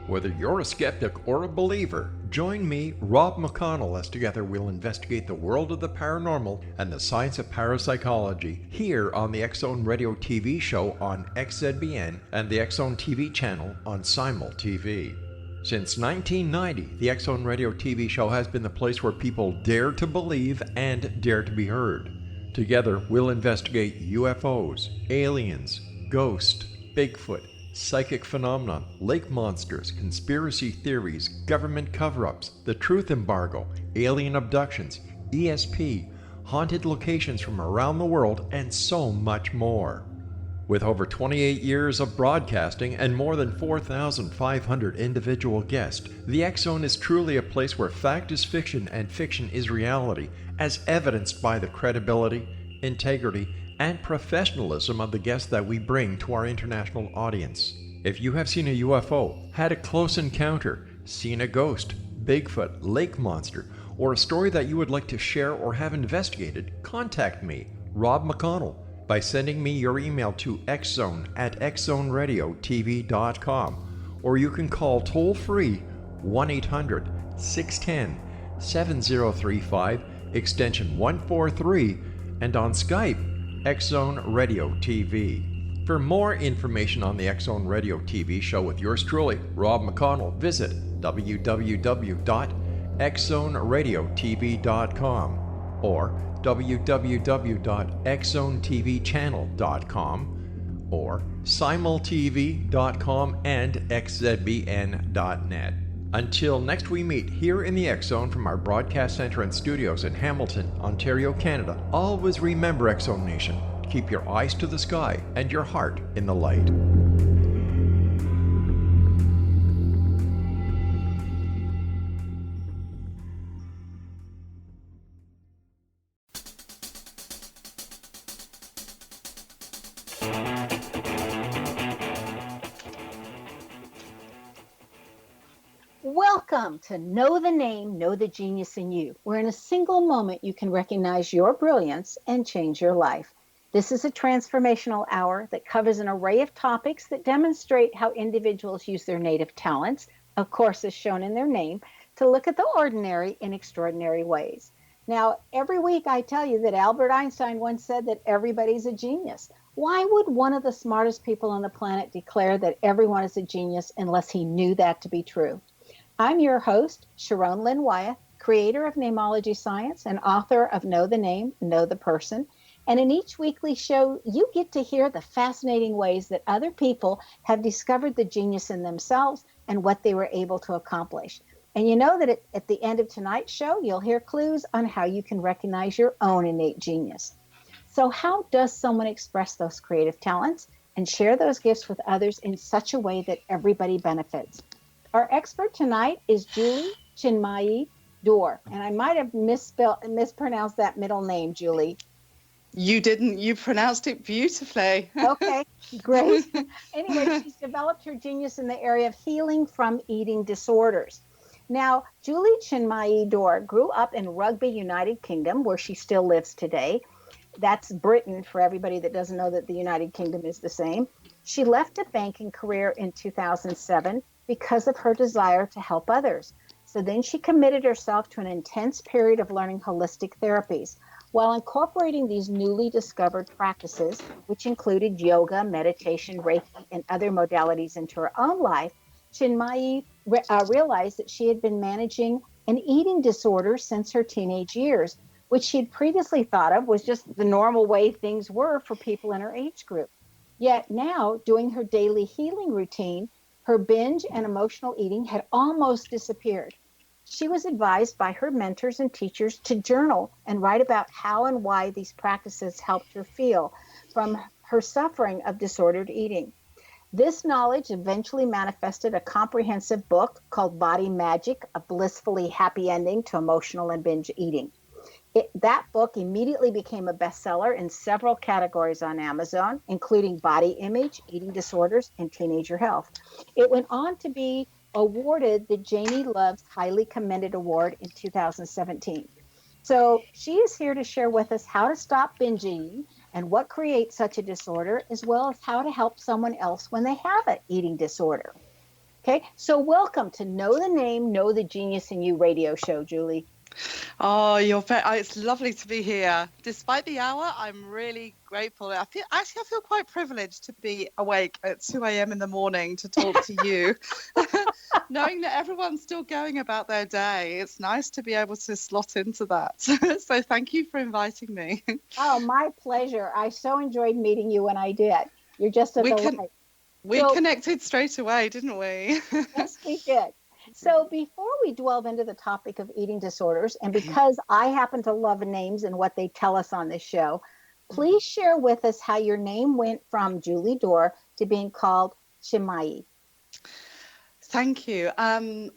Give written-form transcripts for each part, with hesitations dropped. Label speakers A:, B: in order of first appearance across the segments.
A: Whether you're a skeptic or a believer, join me, Rob McConnell, as together we'll investigate the world of the paranormal and the science of parapsychology here on the X-Zone Radio TV show on XZBN and the X-Zone TV channel on Simul TV. Since 1990, the X-Zone Radio TV show has been the place where people dare to believe and dare to be heard. Together, we'll investigate UFOs, aliens, ghosts, Bigfoot, psychic phenomenon, lake monsters, conspiracy theories, government cover-ups, the truth embargo, alien abductions, ESP, haunted locations from around the world, and so much more. With over 28 years of broadcasting and more than 4,500 individual guests, the X-Zone is truly a place where fact is fiction and fiction is reality, as evidenced by the credibility, integrity, and professionalism of the guests that we bring to our international audience. If you have seen a UFO, had a close encounter, seen a ghost, Bigfoot, lake monster, or a story that you would like to share or have investigated, contact me, Rob McConnell, by sending me your email to xzone@xzoneradiotv.com, or you can call toll-free 1-800-610-7035, extension 143, and on Skype, X-Zone Radio TV. For more information on the X-Zone Radio TV show with yours truly, Rob McConnell, visit www.xzoneradiotv.com or www.xzonetvchannel.com or simultv.com and xzbn.net. Until next we meet here in the X-Zone from our broadcast center and studios in Hamilton, Ontario, Canada, always remember, X-Zone Nation, keep your eyes to the sky and your heart in the light.
B: Welcome to Know the Name, Know the Genius in You, where in a single moment you can recognize your brilliance and change your life. This is a transformational hour that covers an array of topics that demonstrate how individuals use their native talents, of course as shown in their name, to look at the ordinary in extraordinary ways. Now, every week I tell you that Albert Einstein once said that everybody's a genius. Why would one of the smartest people on the planet declare that everyone is a genius unless he knew that to be true? I'm your host, Sharon Lynn Wyeth, creator of Namology Science and author of Know the Name, Know the Person. And in each weekly show, you get to hear the fascinating ways that other people have discovered the genius in themselves and what they were able to accomplish. And you know that at the end of tonight's show, you'll hear clues on how you can recognize your own innate genius. So how does someone express those creative talents and share those gifts with others in such a way that everybody benefits? Our expert tonight is Julie Chinmayi Dore, and I might have mispronounced that middle name, Julie.
C: You didn't. You pronounced it beautifully.
B: Okay, great. Anyway, she's developed her genius in the area of healing from eating disorders. Now, Julie Chinmayi Dore grew up in Rugby, United Kingdom, where she still lives today. That's Britain for everybody that doesn't know that the United Kingdom is the same. She left a banking career in 2007 because of her desire to help others. So then she committed herself to an intense period of learning holistic therapies. While incorporating these newly discovered practices, which included yoga, meditation, Reiki, and other modalities into her own life, Chinmayi realized that she had been managing an eating disorder since her teenage years, which she had previously thought of was just the normal way things were for people in her age group. Yet now, doing her daily healing routine, her binge and emotional eating had almost disappeared. She was advised by her mentors and teachers to journal and write about how and why these practices helped her feel from her suffering of disordered eating. This knowledge eventually manifested a comprehensive book called Body Magic, A Blissfully Happy Ending to Emotional and Binge Eating. That book immediately became a bestseller in several categories on Amazon, including body image, eating disorders, and teenager health. It went on to be awarded the Janie Love's Highly Commended Award in 2017. So she is here to share with us how to stop binge eating and what creates such a disorder, as well as how to help someone else when they have an eating disorder. Okay, so welcome to Know the Name, Know the Genius in You radio show, Julie.
C: Oh, it's lovely to be here. Despite the hour, I'm really grateful. I feel quite privileged to be awake at 2 a.m. in the morning to talk to you, knowing that everyone's still going about their day. It's nice to be able to slot into that. So thank you for inviting me.
B: Oh, my pleasure. I so enjoyed meeting you when I did. You're just a delight.
C: We connected straight away, didn't we?
B: Yes, we did. So before we delve into the topic of eating disorders, and because I happen to love names and what they tell us on this show, please share with us how your name went from Julie Dore to being called Chinmayi.
C: Thank you. I'm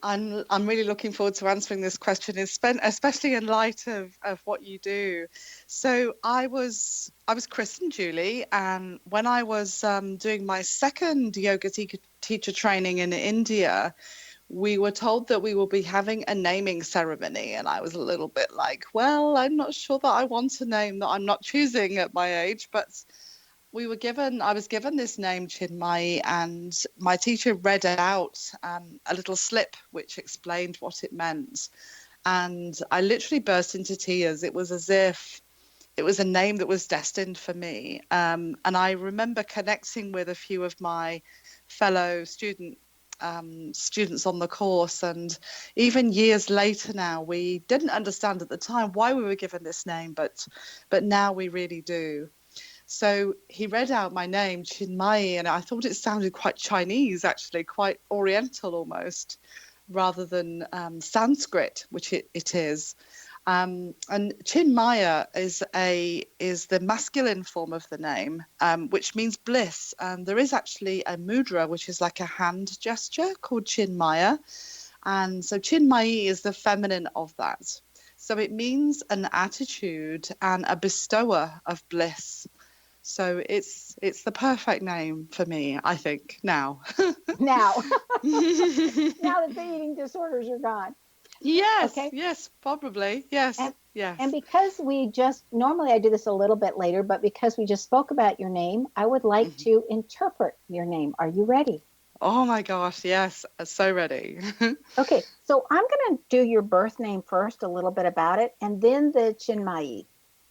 C: really looking forward to answering this question, especially in light of what you do. So I was christened Julie, and when I was doing my second yoga teacher training in India, we were told that we will be having a naming ceremony, and I was a little bit like, well, I'm not sure that I want a name that I'm not choosing at my age, but I was given this name Chinmayi, and my teacher read out a little slip which explained what it meant, and I literally burst into tears. It was as if it was a name that was destined for me, and I remember connecting with a few of my fellow students on the course, and even years later now, we didn't understand at the time why we were given this name, but now we really do. So he read out my name, Chinmayi, and I thought it sounded quite Chinese, actually, quite Oriental almost, rather than Sanskrit, which it is. And Chinmaya is the masculine form of the name, which means bliss. And there is actually a mudra, which is like a hand gesture called Chinmaya. And so Chinmayi is the feminine of that. So it means an attitude and a bestower of bliss. So it's the perfect name for me, I think, now.
B: Now that the eating disorders are gone.
C: Yes,
B: okay.
C: Yes, probably. Yes, yes.
B: And because normally I do this a little bit later, but because we just spoke about your name, I would like to interpret your name. Are you ready?
C: Oh my gosh, yes, so ready.
B: Okay, so I'm going to do your birth name first, a little bit about it, and then the Chinmayi.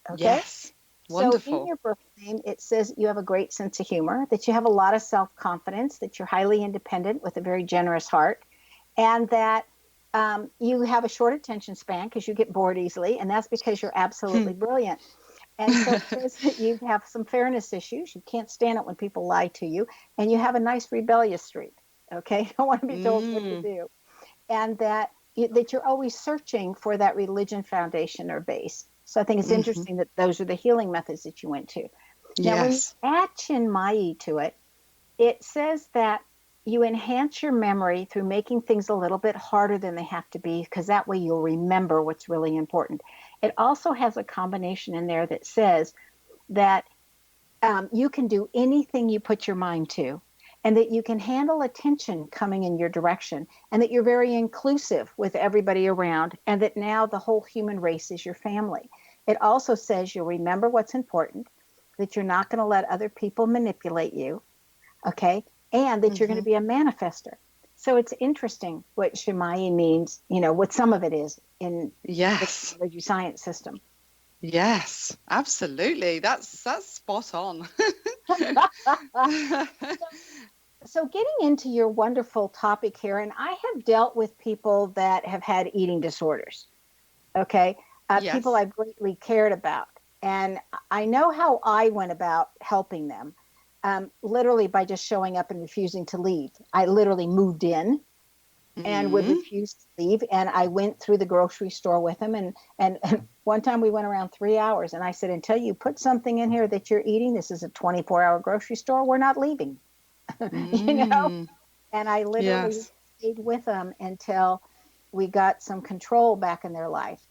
B: Okay?
C: Yes, wonderful.
B: So in your birth name, it says you have a great sense of humor, that you have a lot of self-confidence, that you're highly independent with a very generous heart, and that you have a short attention span because you get bored easily, and that's because you're absolutely brilliant. And so it says that you have some fairness issues. You can't stand it when people lie to you, and you have a nice rebellious streak. Okay, you don't want to be told what to do, and that you're always searching for that religion foundation or base. So I think it's interesting that those are the healing methods that you went to. Now, when you add Chinmayi to it, it says that you enhance your memory through making things a little bit harder than they have to be, because that way you'll remember what's really important. It also has a combination in there that says that you can do anything you put your mind to, and that you can handle attention coming in your direction, and that you're very inclusive with everybody around, and that now the whole human race is your family. It also says you'll remember what's important, that you're not going to let other people manipulate you, okay, and that you're going to be a manifester. So it's interesting what Chinmayi means, what some of it is in the energy science system.
C: Yes, absolutely. That's spot on.
B: So getting into your wonderful topic here, and I have dealt with people that have had eating disorders, okay? People I've greatly cared about. And I know how I went about helping them, literally by just showing up and refusing to leave. I literally moved in and would refuse to leave. And I went through the grocery store with them. And one time we went around 3 hours, and I said, until you put something in here that you're eating, this is a 24-hour grocery store, we're not leaving. And I literally stayed with them until we got some control back in their life.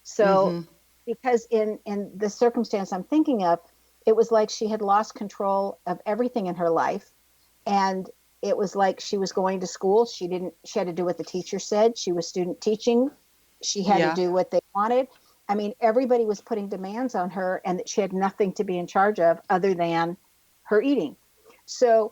B: So because in the circumstance I'm thinking of, it was like she had lost control of everything in her life. And it was like she was going to school. She had to do what the teacher said. She was student teaching. She had to do what they wanted. I mean, everybody was putting demands on her, and that she had nothing to be in charge of other than her eating. So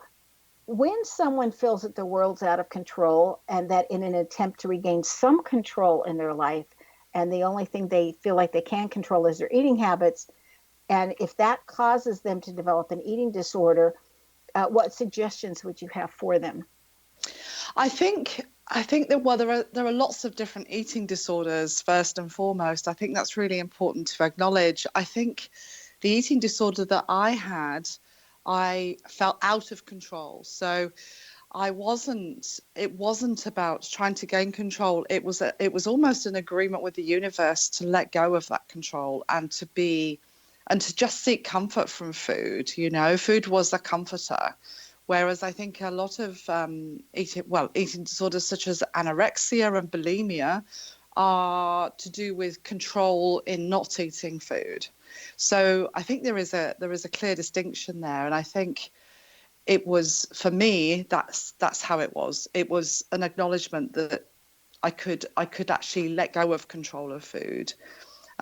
B: when someone feels that the world's out of control and that in an attempt to regain some control in their life, and the only thing they feel like they can control is their eating habits, and if that causes them to develop an eating disorder, what suggestions would you have for them?
C: I think that there are lots of different eating disorders. First and foremost, I think that's really important to acknowledge. I think the eating disorder that I had, I felt out of control. So it wasn't about trying to gain control. It was almost an agreement with the universe to let go of that control and to just seek comfort from food. You know, food was a comforter. Whereas I think a lot of eating disorders such as anorexia and bulimia are to do with control in not eating food. So I think there is a clear distinction there, and I think it was, for me, that's how it was. It was an acknowledgement that I could actually let go of control of food.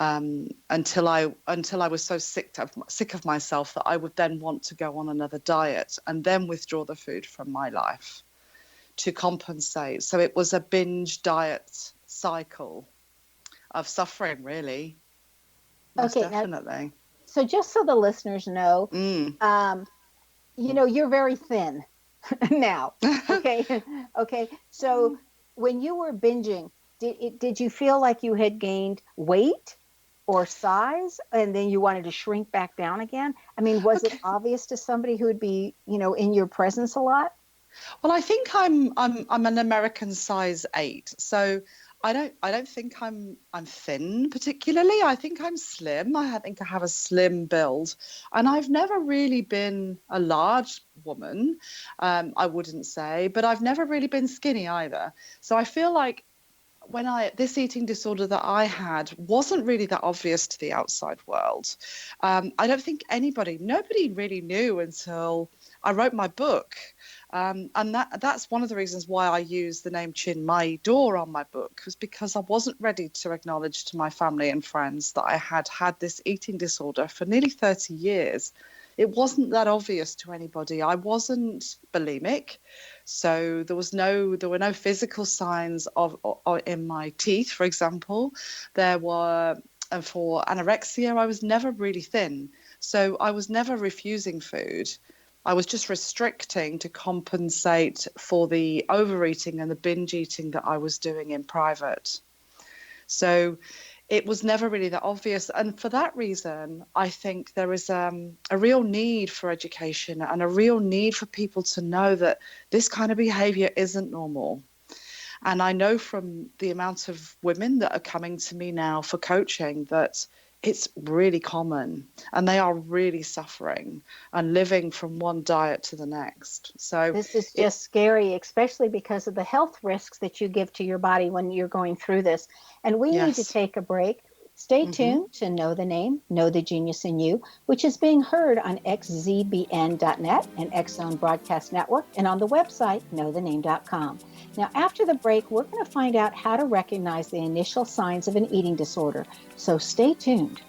C: Until I was so sick of myself that I would then want to go on another diet and then withdraw the food from my life to compensate. So it was a binge diet cycle of suffering, really. Most definitely.
B: Now, so just so the listeners know, you know, you're very thin now. Okay. Okay. So when you were binging, did you feel like you had gained weight or size, and then you wanted to shrink back down again? I mean, was it obvious to somebody who would be, you know, in your presence a lot?
C: Well, I think I'm an American size 8, so I don't think I'm thin particularly. I think I'm slim. I think I have a slim build, and I've never really been a large woman. I wouldn't say, but I've never really been skinny either. So I feel like this eating disorder that I had wasn't really that obvious to the outside world. I don't think nobody really knew until I wrote my book. And that's one of the reasons why I use the name Chinmayi Dore on my book, was because I wasn't ready to acknowledge to my family and friends that I had this eating disorder for nearly 30 years. It wasn't that obvious to anybody. I wasn't bulimic, so there were no physical signs of in my teeth, for example. And for anorexia, I was never really thin, so I was never refusing food. I was just restricting to compensate for the overeating and the binge eating that I was doing in private. So it was never really that obvious. And for that reason, I think there is a real need for education and a real need for people to know that this kind of behavior isn't normal. And I know from the amount of women that are coming to me now for coaching that it's really common, and they are really suffering and living from one diet to the next. So
B: this is just scary, especially because of the health risks that you give to your body when you're going through this. And we need to take a break. Stay tuned to Know the Name, Know the Genius in You, which is being heard on xzbn.net and X Zone Broadcast Network, and on the website knowthename.com. Now, after the break, we're going to find out how to recognize the initial signs of an eating disorder. So stay tuned.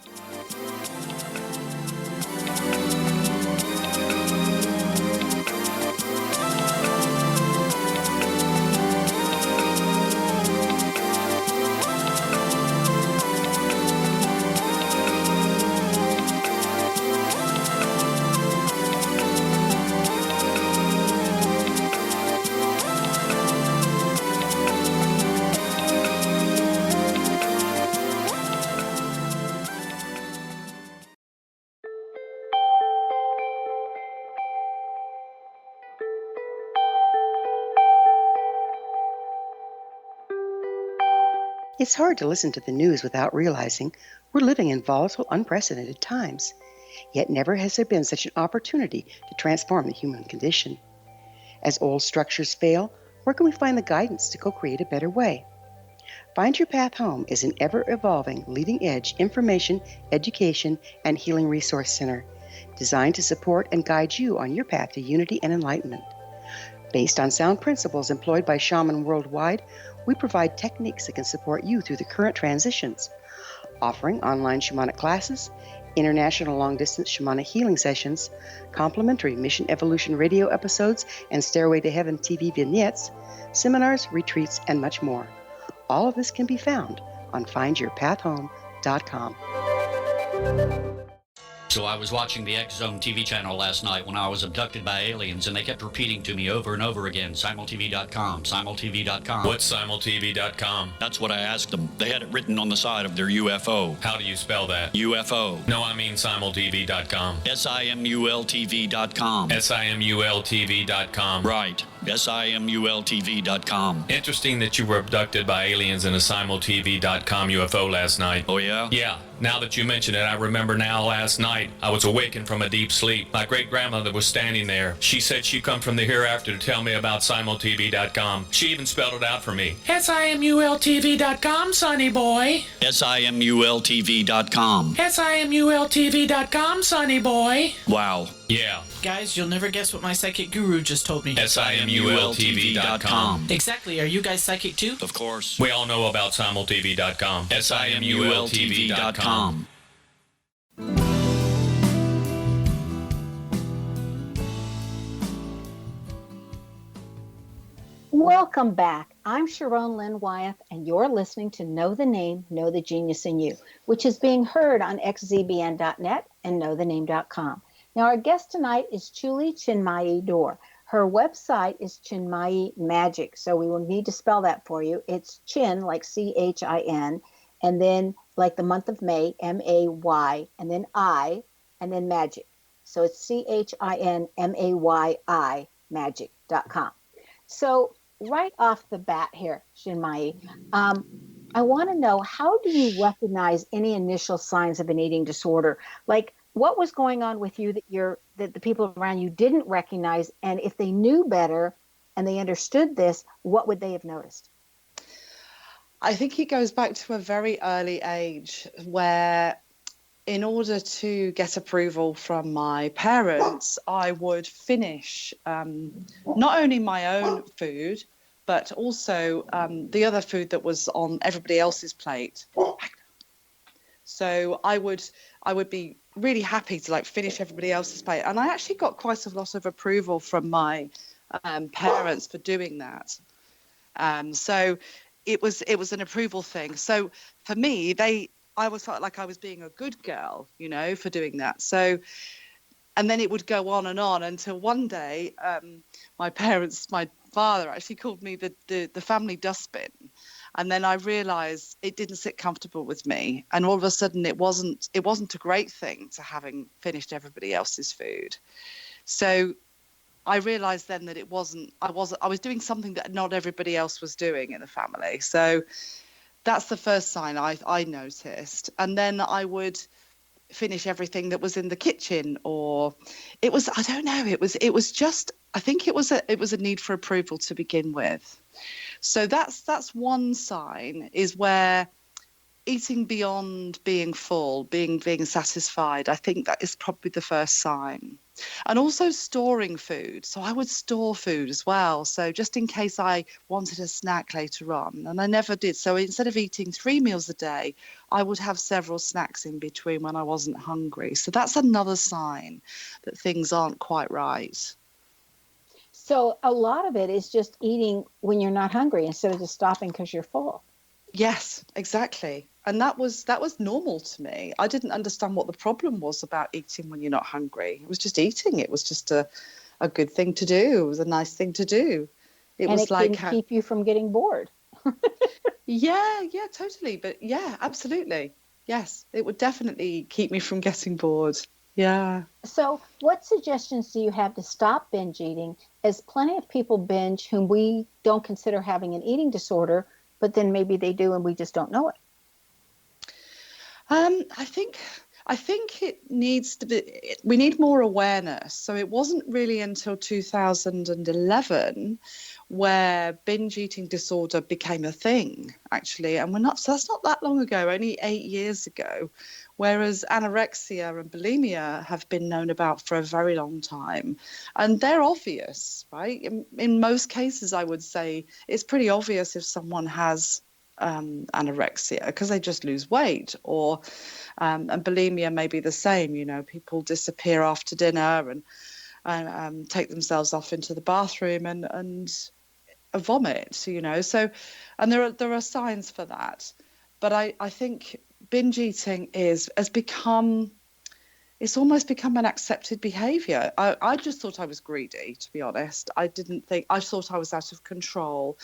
D: It's hard to listen to the news without realizing we're living in volatile, unprecedented times. Yet never has there been such an opportunity to transform the human condition. As old structures fail, where can we find the guidance to co-create a better way? Find Your Path Home is an ever-evolving, leading-edge information, education, and healing resource center designed to support and guide you on your path to unity and enlightenment. Based on sound principles employed by shaman worldwide, we provide techniques that can support you through the current transitions, offering online shamanic classes, international long-distance shamanic healing sessions, complimentary Mission Evolution radio episodes and Stairway to Heaven TV vignettes, seminars, retreats, and much more. All of this can be found on findyourpathhome.com.
E: So I was watching the X Zone TV channel last night when I was abducted by aliens, and they kept repeating to me over and over again, simultv.com, simultv.com.
F: What's simultv.com?
E: That's what I asked them. They had it written on the side of their UFO.
F: How do you spell that?
E: UFO.
F: No, I mean simultv.com.
E: simultv.com.
F: simultv.com.
E: Right. simultv.com.
F: Interesting that you were abducted by aliens in a simultv.com UFO last night.
E: Oh, yeah?
F: Yeah. Now that you mention it, I remember now last night I was awakened from a deep sleep. My great-grandmother was standing there. She said she'd come from the hereafter to tell me about simultv.com. She even spelled it out for me. simultv.com, sonny boy.
E: simultv.com.
F: simultv.com, sonny boy.
E: Wow.
F: Yeah.
G: Guys, you'll never guess what my psychic guru just told me.
F: simultv.com.
G: Exactly. Are you guys psychic too?
E: Of course.
F: We all know about simultv.com. simultv.com.
B: Welcome back. I'm Sharon Lynn Wyeth, and you're listening to Know the Name, Know the Genius in You, which is being heard on xzbn.net and knowthename.com. Now, our guest tonight is Julie Chinmayi Dore. Her website is Chinmayi Magic, so we will need to spell that for you. It's Chin, like C-H-I-N, and then like the month of May, M-A-Y, and then I, and then Magic. So it's C-H-I-N-M-A-Y-I, magic.com. So right off the bat here, Chinmayi, I want to know, how do you recognize any initial signs of an eating disorder? Like, what was going on with you that the people around you didn't recognize? And if they knew better and they understood this, what would they have noticed?
C: I think it goes back to a very early age where, in order to get approval from my parents, I would finish not only my own food, but also the other food that was on everybody else's plate. So I would be really happy to finish everybody else's plate. And I actually got quite a lot of approval from my parents for doing that. So it was an approval thing. So for me, I always felt like I was being a good girl, for doing that. So, and then it would go on and on until one day, my father actually called me the family dustbin. And then I realized it didn't sit comfortable with me. And all of a sudden it wasn't a great thing to having finished everybody else's food. So I realized then that I was doing something that not everybody else was doing in the family. So that's the first sign I noticed. And then I would finish everything that was in the kitchen, or it was a need for approval to begin with. So that's one sign, is where eating beyond being full, being satisfied. I think that is probably the first sign. And also storing food. So I would store food as well. So just in case I wanted a snack later on, and I never did. So instead of eating 3 meals a day, I would have several snacks in between when I wasn't hungry. So that's another sign that things aren't quite right.
B: So a lot of it is just eating when you're not hungry instead of just stopping because you're full.
C: Yes, exactly. And that was normal to me. I didn't understand what the problem was about eating when you're not hungry. It was just eating. It was just a good thing to do. It was a nice thing to do. It can
B: keep you from getting bored.
C: Yeah, totally. But yeah, absolutely. Yes, it would definitely keep me from getting bored. Yeah.
B: So what suggestions do you have to stop binge eating? As plenty of people binge whom we don't consider having an eating disorder, but then maybe they do and we just don't know it.
C: I think it needs to be, we need more awareness. So it wasn't really until 2011 where binge eating disorder became a thing, actually. And so that's not that long ago, only 8 years ago. Whereas anorexia and bulimia have been known about for a very long time. And they're obvious, right? In most cases, I would say it's pretty obvious if someone has anorexia because they just lose weight, or and bulimia may be the same. You know, people disappear after dinner and take themselves off into the bathroom and vomit. You know, so and there are signs for that, but I think binge eating has become. It's almost become an accepted behaviour. I just thought I was greedy, to be honest. I thought I was out of control.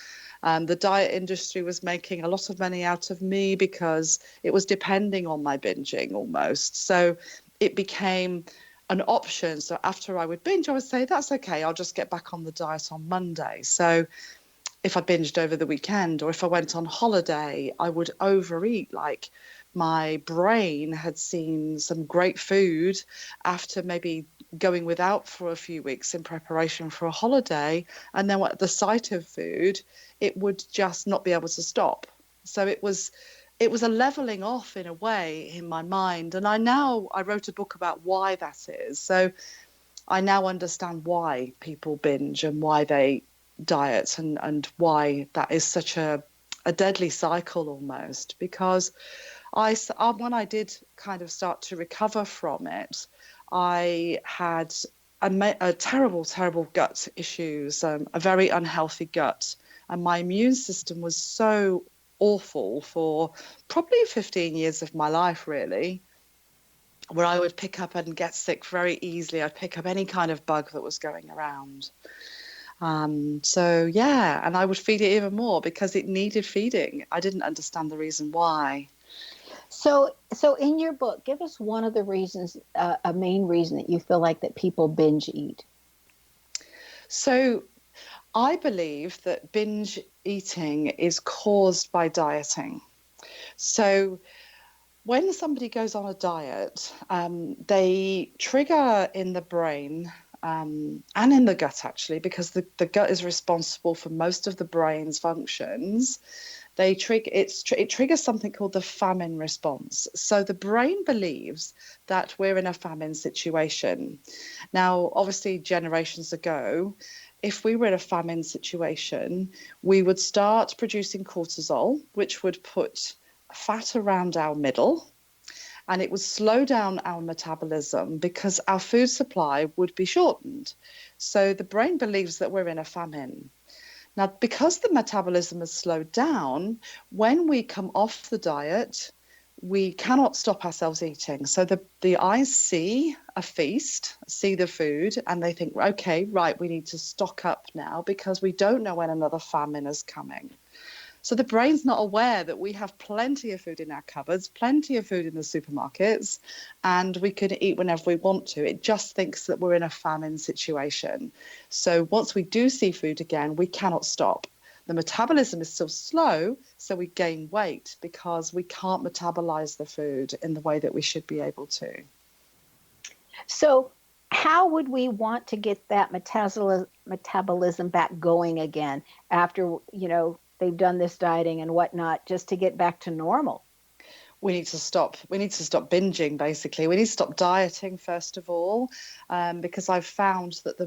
C: The diet industry was making a lot of money out of me because it was depending on my binging almost. So it became an option. So after I would binge, I would say, that's okay, I'll just get back on the diet on Monday. So if I binged over the weekend or if I went on holiday, I would overeat. Like, my brain had seen some great food after maybe going without for a few weeks in preparation for a holiday. And then at the sight of food, it would just not be able to stop. So it was a leveling off in a way in my mind. And I wrote a book about why that is. So I now understand why people binge and why they diet and why that is such a deadly cycle almost, because when I did kind of start to recover from it, I had a terrible, terrible gut issues, a very unhealthy gut. And my immune system was so awful for probably 15 years of my life, really, where I would pick up and get sick very easily. I'd pick up any kind of bug that was going around. So, yeah, and I would feed it even more because it needed feeding. I didn't understand the reason why.
B: So in your book, give us one of the reasons, a main reason that you feel like that people binge eat.
C: So I believe that binge eating is caused by dieting. So when somebody goes on a diet, they trigger in the brain and in the gut, actually, because the gut is responsible for most of the brain's functions. It triggers something called the famine response. So the brain believes that we're in a famine situation. Now, obviously, generations ago, if we were in a famine situation, we would start producing cortisol, which would put fat around our middle, and it would slow down our metabolism because our food supply would be shortened. So the brain believes that we're in a famine. Now, because the metabolism has slowed down, when we come off the diet, we cannot stop ourselves eating. So the eyes see a feast, see the food, and they think, okay, right, we need to stock up now because we don't know when another famine is coming. So the brain's not aware that we have plenty of food in our cupboards, plenty of food in the supermarkets, and we can eat whenever we want to. It just thinks that we're in a famine situation. So once we do see food again, we cannot stop. The metabolism is still slow, so we gain weight because we can't metabolize the food in the way that we should be able to.
B: So how would we want to get that metabolism back going again after, they've done this dieting and whatnot, just to get back to normal?
C: We need to stop binging, basically. We need to stop dieting, first of all, because I've found that the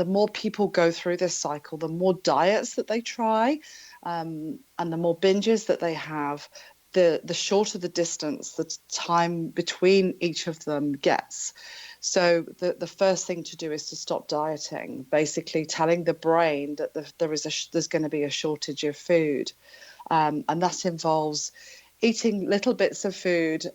C: more people go through this cycle, the more diets that they try, and the more binges that they have, the shorter the distance, the time between each of them gets. So the first thing to do is to stop dieting, basically telling the brain that there's going to be a shortage of food. And that involves eating little bits of food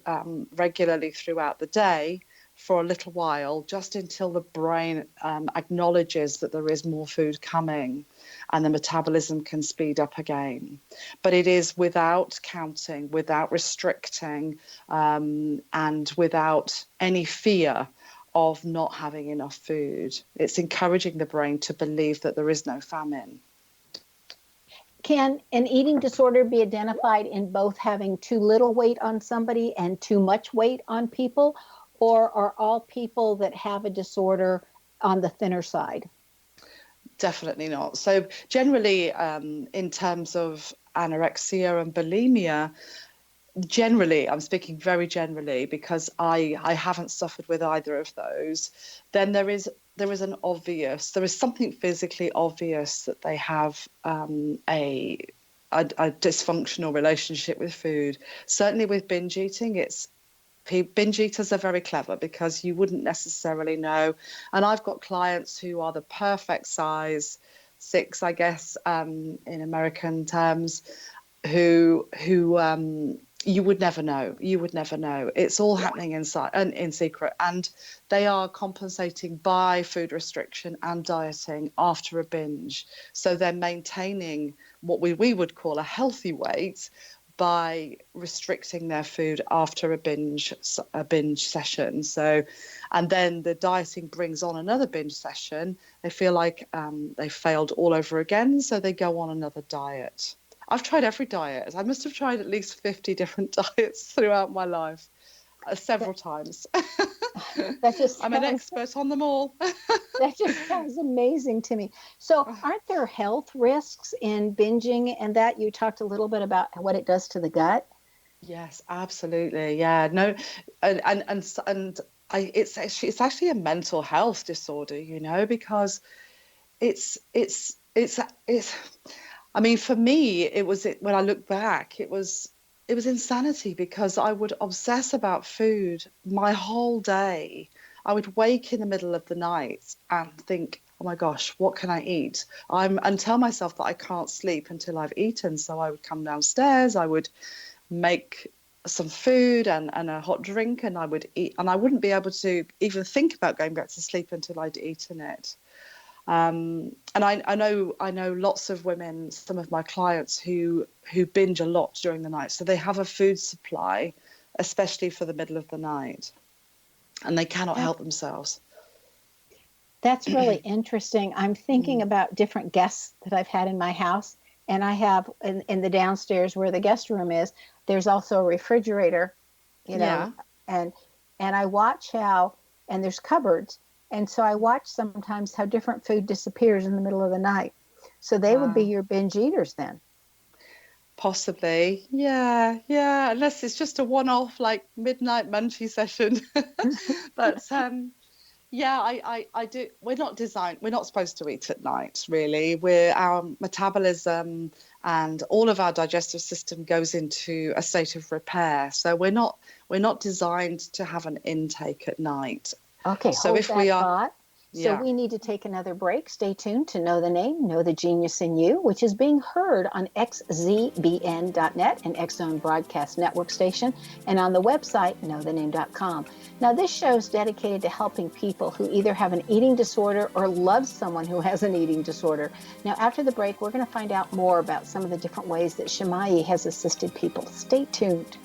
C: regularly throughout the day for a little while, just until the brain acknowledges that there is more food coming and the metabolism can speed up again. But it is without counting, without restricting, and without any fear of not having enough food. It's encouraging the brain to believe that there is no famine.
B: Can an eating disorder be identified in both having too little weight on somebody and too much weight on people, or are all people that have a disorder on the thinner side?
C: Definitely not. So generally, in terms of anorexia and bulimia, generally, I'm speaking very generally because I haven't suffered with either of those, then there is something physically obvious that they have a a dysfunctional relationship with food. Certainly with binge eating, binge eaters are very clever because you wouldn't necessarily know. And I've got clients who are the perfect size, 6, I guess, in American terms, who you would never know. You would never know. It's all happening inside and in secret, and they are compensating by food restriction and dieting after a binge. So they're maintaining what we would call a healthy weight by restricting their food after a binge session. So, and then the dieting brings on another binge session. They feel like they failed all over again, so they go on another diet. I've tried every diet. I must have tried at least 50 different diets throughout my life, several times. I'm an expert on them all.
B: That just sounds amazing to me. So aren't there health risks in binging, and that you talked a little bit about what it does to the gut?
C: Yes, absolutely. Yeah, no, it's actually a mental health disorder, because it's I mean, for me, when I look back, it was insanity, because I would obsess about food my whole day. I would wake in the middle of the night and think, oh my gosh, what can I eat? And tell myself that I can't sleep until I've eaten. So I would come downstairs, I would make some food and a hot drink, and I would eat, and I wouldn't be able to even think about going back to sleep until I'd eaten it. And I know lots of women, some of my clients who binge a lot during the night. So they have a food supply, especially for the middle of the night, and they cannot help themselves.
B: That's really interesting. I'm thinking about different guests that I've had in my house, and I have in the downstairs where the guest room is, there's also a refrigerator, and I watch how, and there's cupboards. And so I watch sometimes how different food disappears in the middle of the night. So they would be your binge eaters then.
C: Possibly. Yeah. Unless it's just a one-off, like midnight munchie session. But I do. We're not supposed to eat at night, really. Our metabolism and all of our digestive system goes into a state of repair. So we're not designed to have an intake at night.
B: Okay,
C: so
B: hold
C: if
B: that
C: we are,
B: thought. So we need to take another break. Stay tuned to Know the Name, Know the Genius in You, which is being heard on xzbn.net, an X-Zone Broadcast Network station, and on the website, knowthename.com. Now, this show is dedicated to helping people who either have an eating disorder or love someone who has an eating disorder. Now, after the break, we're going to find out more about some of the different ways that Chinmayi has assisted people. Stay tuned.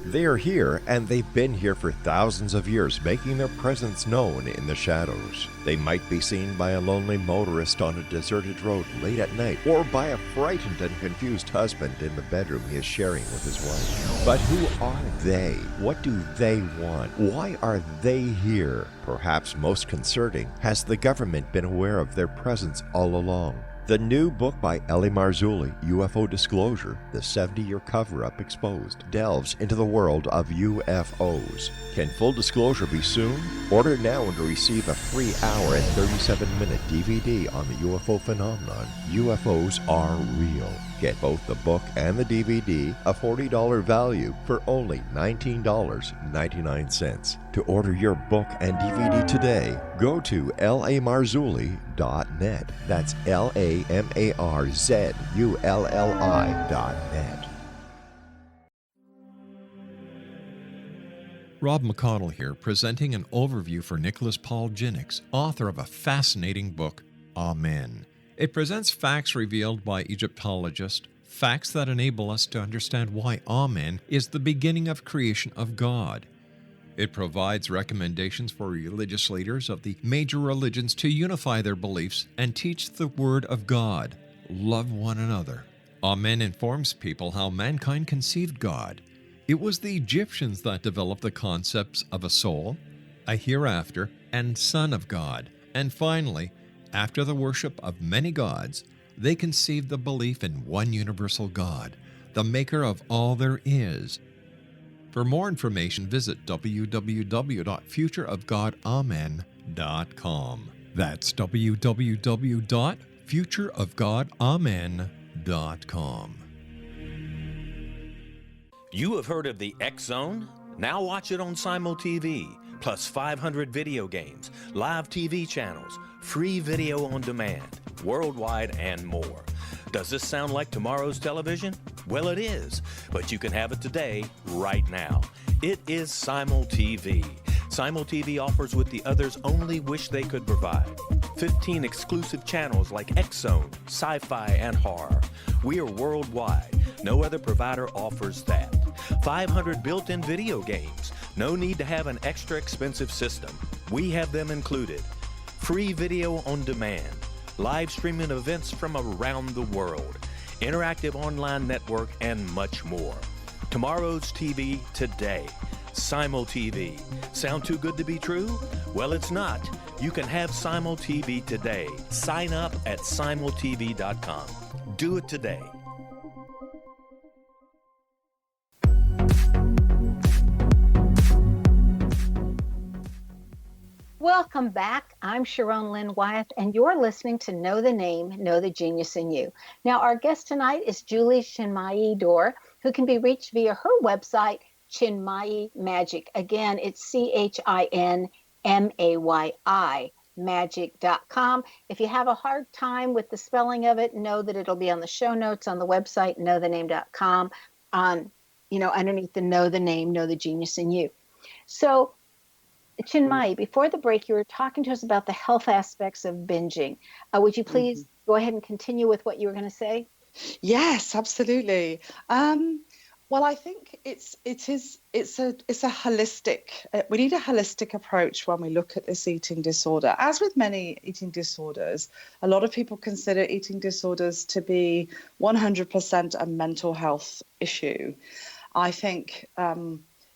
A: They are here, and they've been here for thousands of years, making their presence known in the shadows. They might be seen by a lonely motorist on a deserted road late at night, or by a frightened and confused husband in the bedroom he is sharing with his wife. But who are they? What do they want? Why are they here? Perhaps most concerning, has the government been aware of their presence all along? The new book by Ellie Marzulli, UFO Disclosure, the 70-year cover-up exposed, delves into the world of UFOs. Can full disclosure be soon? Order now and receive a free hour and 37-minute DVD on the UFO phenomenon. UFOs are real. Get both the book and the DVD, a $40 value, for only $19.99. To order your book and DVD today, go to lamarzulli.net. That's LAMARZULLI.net.
H: Rob McConnell here, presenting an overview for Nicholas Paul Jennings, author of a fascinating book, Amen. It presents facts revealed by Egyptologists, facts that enable us to understand why Amen is the beginning of creation of God. It provides recommendations for religious leaders of the major religions to unify their beliefs and teach the Word of God. Love one another. Amen informs people how mankind conceived God. It was the Egyptians that developed the concepts of a soul, a hereafter, and Son of God. And finally, After the worship of many gods, they conceived the belief in one universal God, the maker of all there is. For more information, visit www.futureofgodamen.com. That's www.futureofgodamen.com.
I: You have heard of the X Zone? Now watch it on Simul TV, plus 500 video games, live TV channels, free video on demand, worldwide, and more. Does this sound like tomorrow's television? Well, it is, but you can have it today, right now. It is Simul TV. Simul TV offers what the others only wish they could provide. 15 exclusive channels like X Zone, sci-fi, and horror. We are worldwide. No other provider offers that. 500 built-in video games. No need to have an extra expensive system. We have them included. Free video on demand. Live streaming events from around the world. Interactive online network, and much more. Tomorrow's TV today. Simul TV. Sound too good to be true? Well, it's not. You can have Simul TV today. Sign up at simultv.com. Do it today.
B: Welcome back. I'm Sharon Lynn Wyeth, and you're listening to Know the Name, Know the Genius in You. Now, our guest tonight is Julie Chinmayi Dore, who can be reached via her website, Chinmayi Magic. Again, it's ChinMayi, magic.com. If you have a hard time with the spelling of it, know that it'll be on the show notes on the website, knowthename.com, underneath the Know the Name, Know the Genius in You. So, Chinmayi, before the break, you were talking to us about the health aspects of binging. Would you please go ahead and continue with what you were going to say?
C: Yes, absolutely. Well, I think it's a holistic. We need a holistic approach when we look at this eating disorder. As with many eating disorders, a lot of people consider eating disorders to be 100% a mental health issue. I think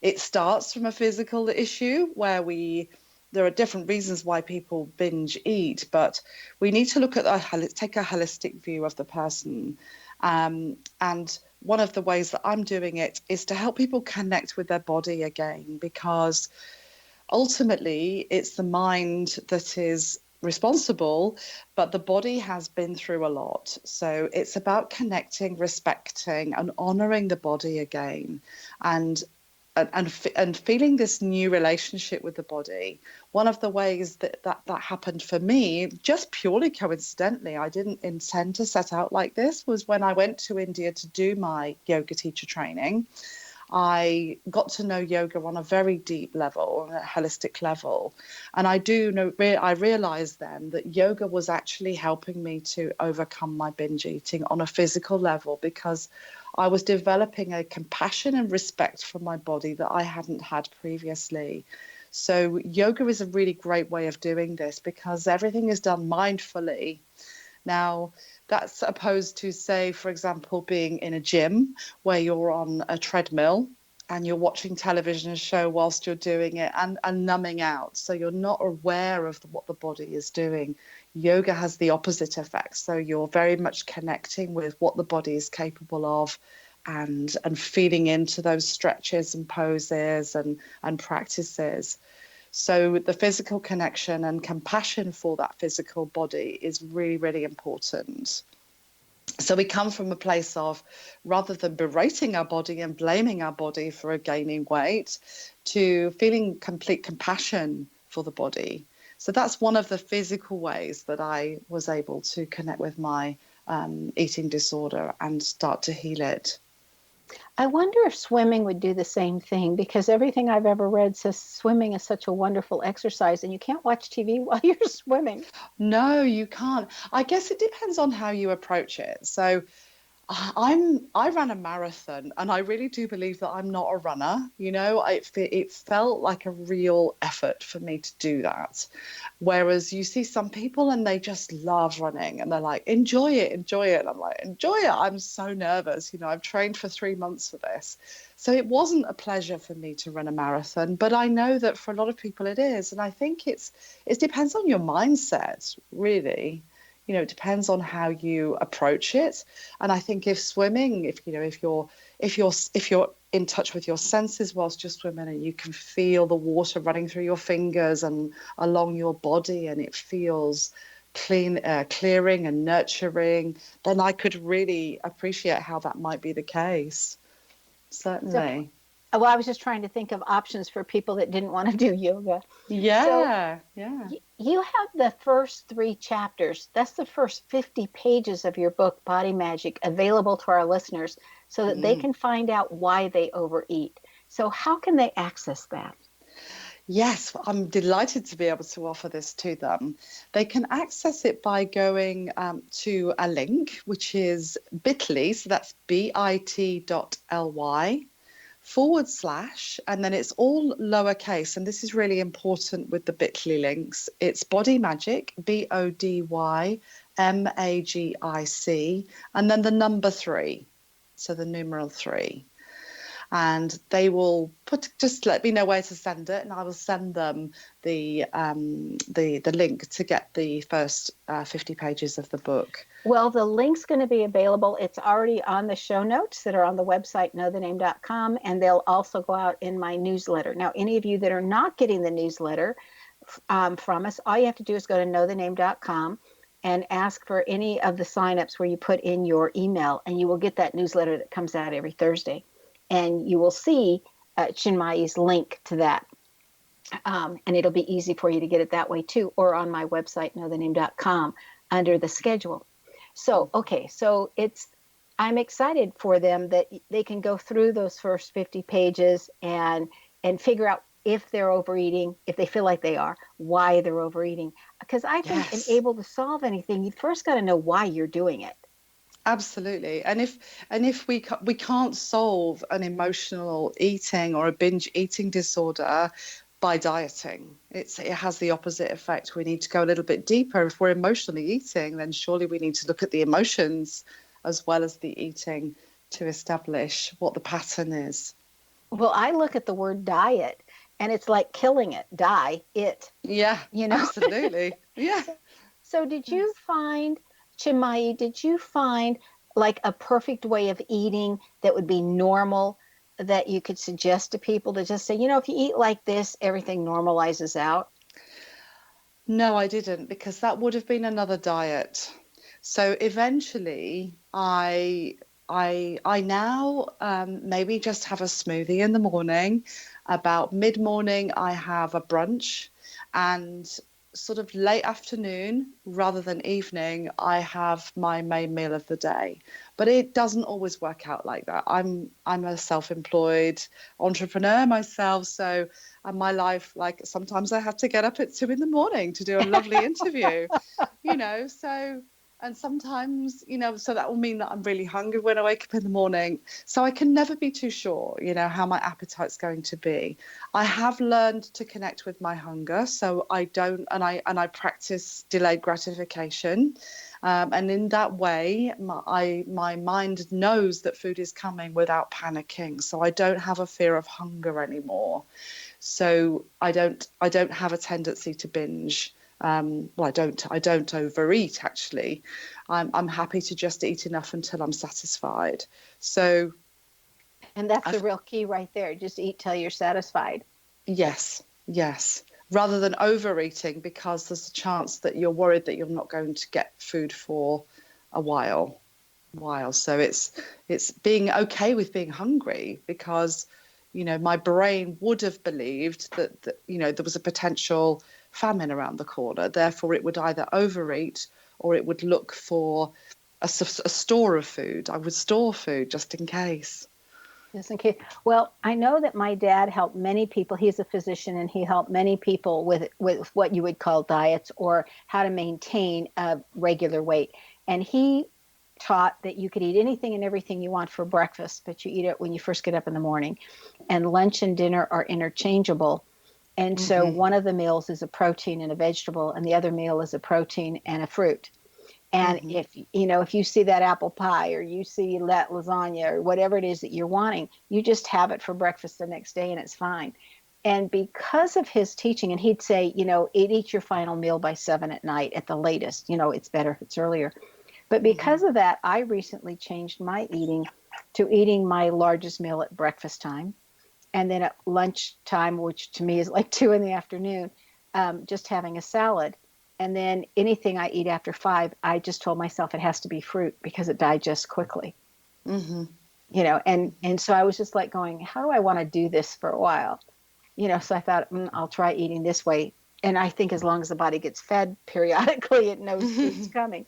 C: it starts from a physical issue where there are different reasons why people binge eat, but we need to look at take a holistic view of the person. And one of the ways that I'm doing it is to help people connect with their body again, because ultimately it's the mind that is responsible, but the body has been through a lot. So it's about connecting, respecting, and honoring the body again, and feeling this new relationship with the body. One of the ways that happened for me, just purely coincidentally, I didn't intend to set out like this, was when I went to India to do my yoga teacher training. I got to know yoga on a very deep level, on a holistic level. And I realized then that yoga was actually helping me to overcome my binge eating on a physical level, because I was developing a compassion and respect for my body that I hadn't had previously. So yoga is a really great way of doing this, because everything is done mindfully. Now, that's opposed to, say, for example, being in a gym where you're on a treadmill and you're watching television show whilst you're doing it and numbing out. So you're not aware of what the body is doing. Yoga has the opposite effect. So you're very much connecting with what the body is capable of and feeding into those stretches and poses and practices. So the physical connection and compassion for that physical body is really, really important. So we come from a place of, rather than berating our body and blaming our body for gaining weight, to feeling complete compassion for the body. So that's one of the physical ways that I was able to connect with my eating disorder and start to heal it.
B: I wonder if swimming would do the same thing, because everything I've ever read says swimming is such a wonderful exercise, and you can't watch TV while you're swimming.
C: No, you can't. I guess it depends on how you approach it. So I ran a marathon, and I really do believe that I'm not a runner. It felt like a real effort for me to do that. Whereas you see some people and they just love running and they're like, enjoy it, enjoy it. And I'm like, enjoy it. I'm so nervous. I've trained for 3 months for this. So it wasn't a pleasure for me to run a marathon, but I know that for a lot of people it is. And I think it depends on your mindset, really. It depends on how you approach it. And I think if swimming, if you're in touch with your senses whilst you're swimming, and you can feel the water running through your fingers and along your body, and it feels clearing and nurturing, then I could really appreciate how that might be the case. Certainly.
B: Well, I was just trying to think of options for people that didn't want to do yoga.
C: Yeah.
B: You have the first 3 chapters. That's the first 50 pages of your book, Body Magic, available to our listeners so that they can find out why they overeat. So how can they access that?
C: Yes, I'm delighted to be able to offer this to them. They can access it by going to a link, which is bit.ly, so that's bit.ly / and then it's all lowercase, and this is really important with the bit.ly links. It's Body Magic, BODYMAGIC, and then the number 3, so the numeral 3. And they will just let me know where to send it, and I will send them the link to get the first 50 pages of the book.
B: Well, the link's going to be available. It's already on the show notes that are on the website, knowthename.com, and they'll also go out in my newsletter. Now, any of you that are not getting the newsletter from us, all you have to do is go to knowthename.com and ask for any of the signups where you put in your email, and you will get that newsletter that comes out every Thursday. And you will see Chinmayi's link to that. And it'll be easy for you to get it that way too, or on my website, knowthename.com, under the schedule. So, okay, so I'm excited for them that they can go through those first 50 pages and figure out if they're overeating, if they feel like they are, why they're overeating. Because I think in able to solve anything, you first got to know why you're doing it.
C: Absolutely. And if we can't solve an emotional eating or a binge eating disorder by dieting, it has the opposite effect. We need to go a little bit deeper. If we're emotionally eating, then surely we need to look at the emotions as well as the eating to establish what the pattern is.
B: Well, I look at the word diet and it's like killing it, die it.
C: Yeah, absolutely. Yeah.
B: So did you find, Chinmayi, like a perfect way of eating that would be normal that you could suggest to people to just say, if you eat like this, everything normalizes out?
C: No, I didn't, because that would have been another diet. So eventually I now maybe just have a smoothie in the morning. About mid-morning, I have a brunch, and sort of late afternoon rather than evening, I have my main meal of the day. But it doesn't always work out like that. I'm a self-employed entrepreneur myself, so my life, like, sometimes I have to get up at 2 a.m. to do a lovely interview, so. And sometimes, so that will mean that I'm really hungry when I wake up in the morning. So I can never be too sure, how my appetite's going to be. I have learned to connect with my hunger. So I don't, and I practice delayed gratification. And in that way, my mind knows that food is coming without panicking. So I don't have a fear of hunger anymore. So I don't have a tendency to binge. I don't overeat, actually. I'm happy to just eat enough until I'm satisfied. So,
B: and that's the real key right there. Just eat till you're satisfied.
C: Yes. Rather than overeating, because there's a chance that you're worried that you're not going to get food for a while. So it's being okay with being hungry, because, my brain would have believed that there was a potential famine around the corner. Therefore, it would either overeat or it would look for a store of food. I would store food just in case.
B: Just in case. Well, I know that my dad helped many people. He's a physician, and he helped many people with what you would call diets or how to maintain a regular weight. And he taught that you could eat anything and everything you want for breakfast, but you eat it when you first get up in the morning. And lunch and dinner are interchangeable. And so one of the meals is a protein and a vegetable, and the other meal is a protein and a fruit. And if you see that apple pie, or you see that lasagna, or whatever it is that you're wanting, you just have it for breakfast the next day and it's fine. And because of his teaching, and he'd say, eat your final meal by 7 at night at the latest. It's better if it's earlier. But because of that, I recently changed my eating to eating my largest meal at breakfast time. And then at lunchtime, which to me is like 2 p.m, just having a salad. And then anything I eat after 5, I just told myself it has to be fruit because it digests quickly. And so I was just like going, how do I want to do this for a while? So I thought, I'll try eating this way. And I think as long as the body gets fed periodically, it knows food's coming.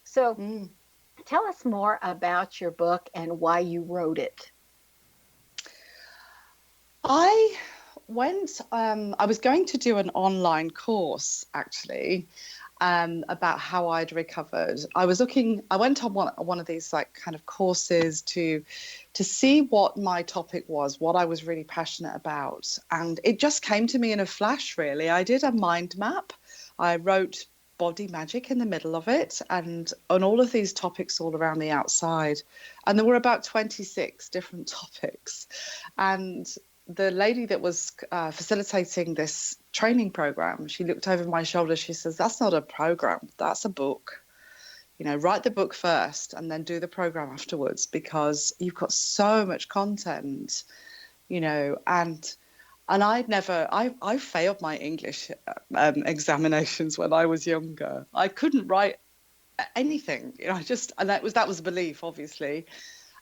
B: So tell us more about your book and why you wrote it.
C: I was going to do an online course, actually, about how I'd recovered. I went on one of these like kind of courses to see what my topic was, what I was really passionate about. And it just came to me in a flash, really. I did a mind map. I wrote body magic in the middle of it, and on all of these topics all around the outside. And there were about 26 different topics. And the lady that was facilitating this training program, she looked over my shoulder. She says, "That's not a program, that's a book. Write the book first and then do the program afterwards, because you've got so much content, and I failed my English examinations when I was younger. I couldn't write anything, and that was a belief, obviously.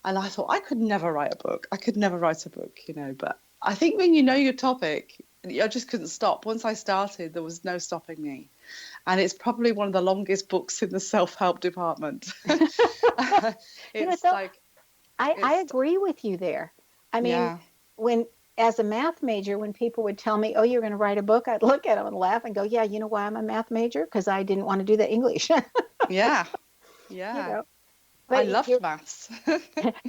C: And I thought I could never write a book. But I think when you know your topic, I just couldn't stop. Once I started, there was no stopping me. And it's probably one of the longest books in the self-help department.
B: I agree with you there. I mean, as a math major, when people would tell me, "Oh, you're going to write a book," I'd look at them and laugh and go, "Yeah, you know why I'm a math major? Because I didn't want to do the English."
C: Yeah.
B: But
C: I loved maths.